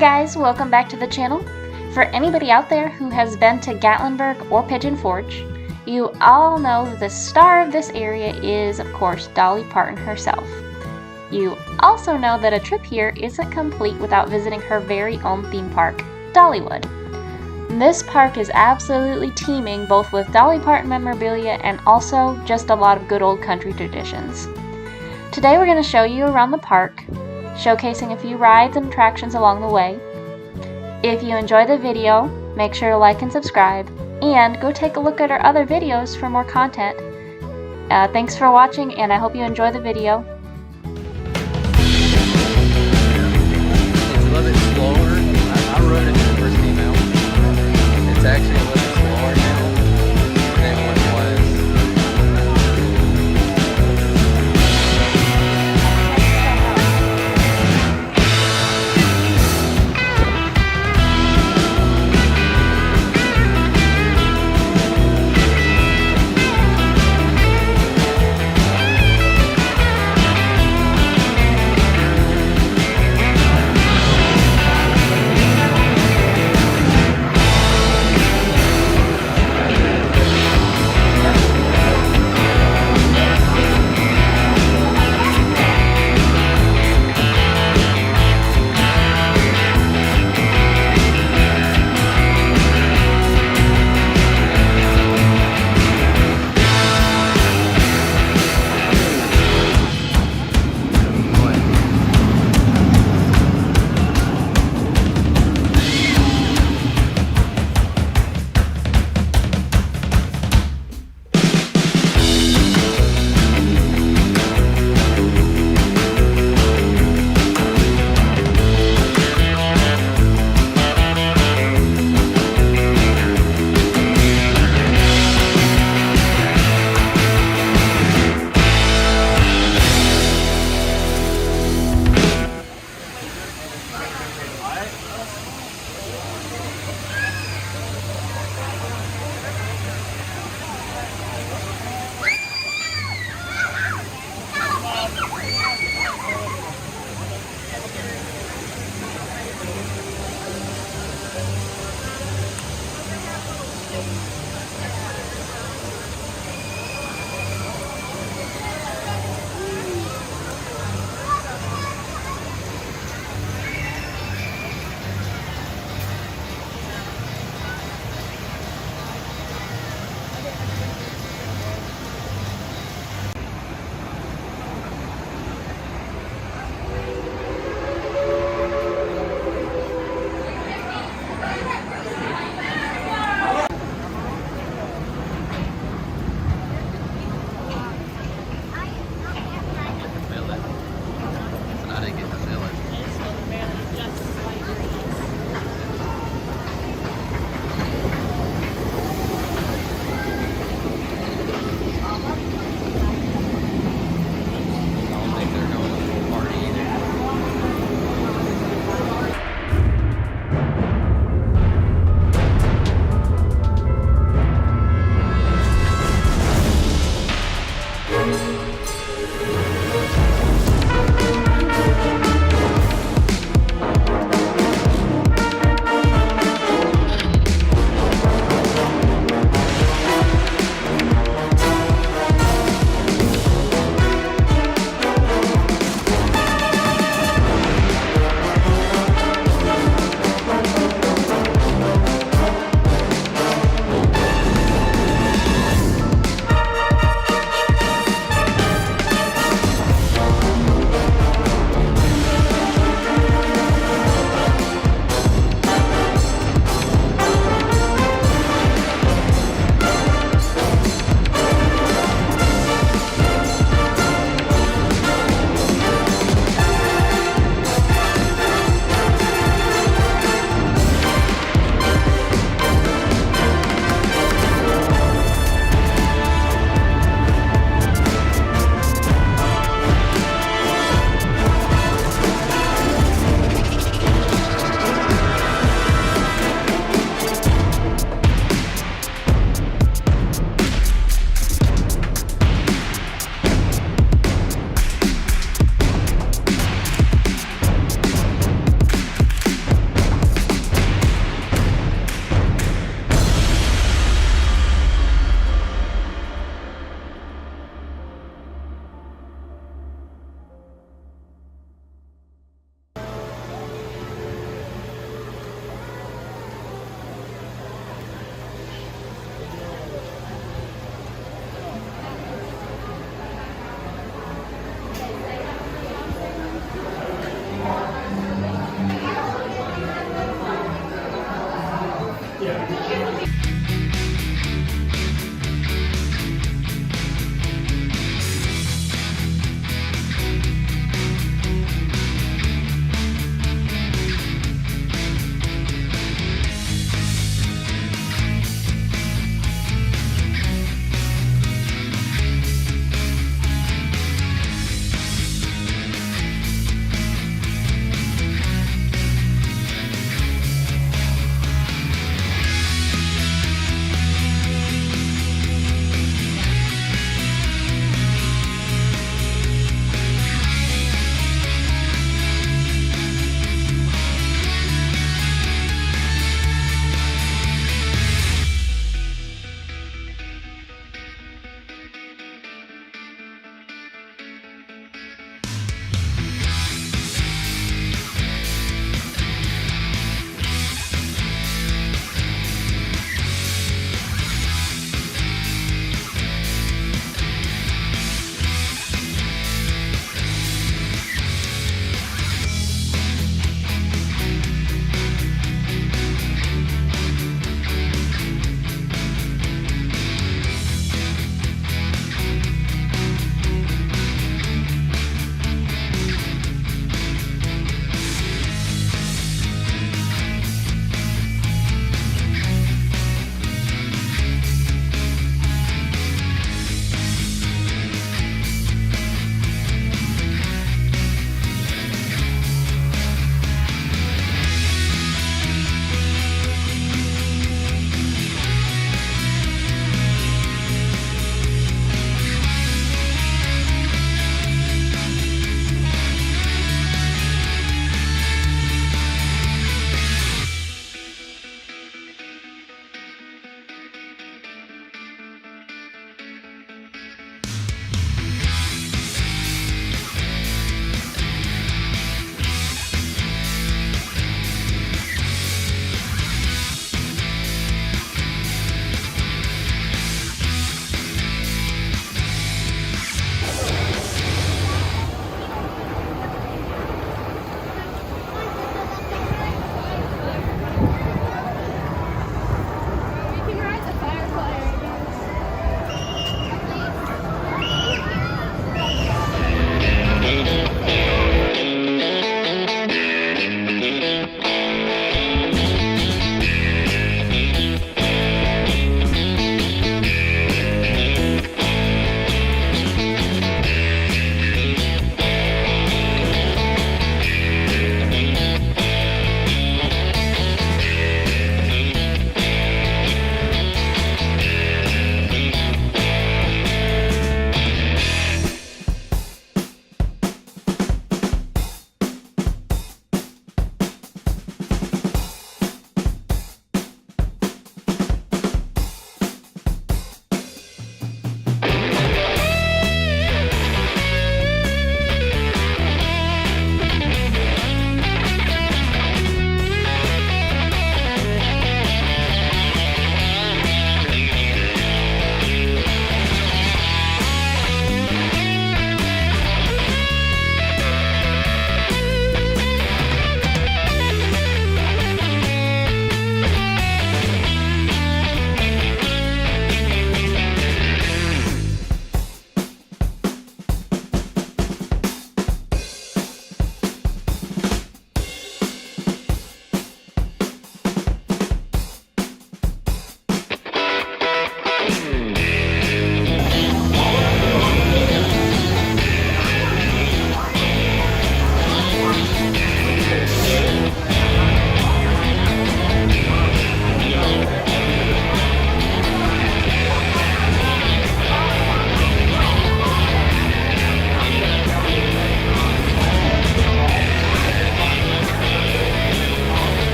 guys, welcome back to the channel. For anybody out there who has been to Gatlinburg or Pigeon Forge, you all know that the star of this area is, of course, Dolly Parton herself. You also know that a trip here isn't complete without visiting her very own theme park, Dollywood. This park is absolutely teeming both with Dolly Parton memorabilia and also just a lot of good old country traditions. Today we're going to show you around the park, showcasing a few rides and attractions along the way. If you enjoy the video, make sure to like and subscribe, and go take a look at our other videos for more content. Thanks for watching, and I hope you enjoy the video. It's a little bit slower. I rode it when it first came out. It's actually a little bit slower now than what it was.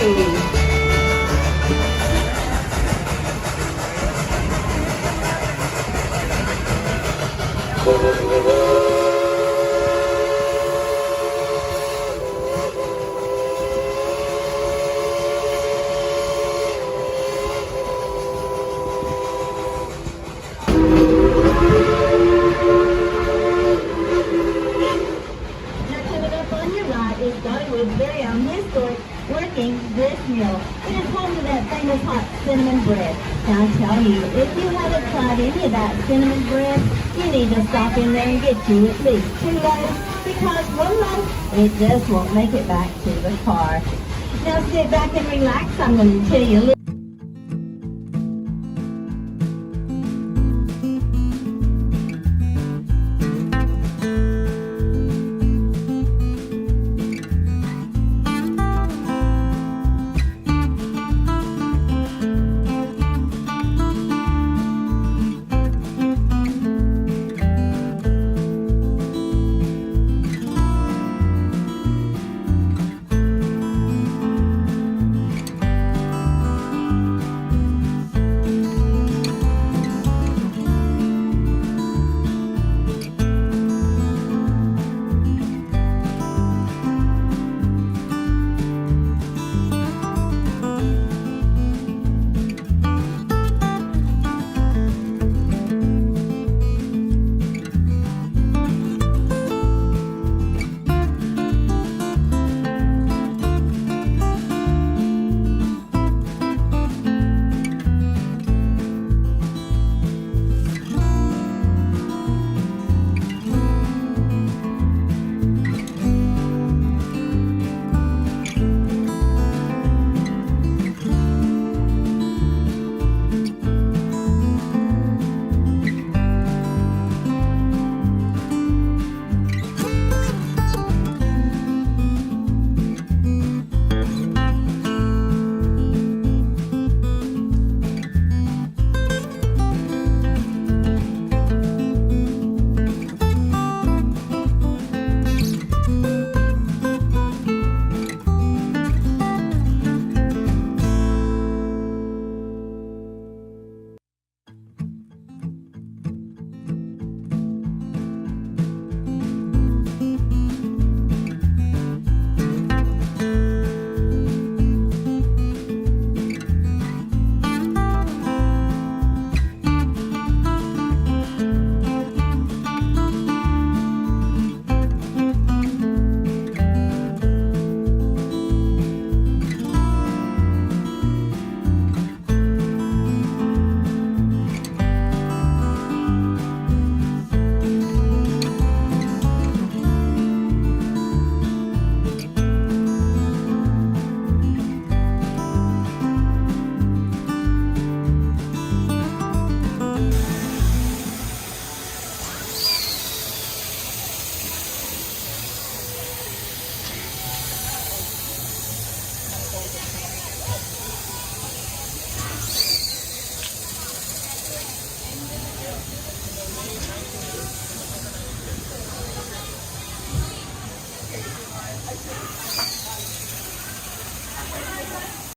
Coming up on your right is Dollywood's very own historic working grist mill. It is home to that famous hot cinnamon bread. Now I tell you, if you haven't tried any of that cinnamon bread, you need to stop in there and get you at least 2 loaves, because 1 loaf, it just won't make it back to the car. Now sit back and relax. I'm going to tell you a little.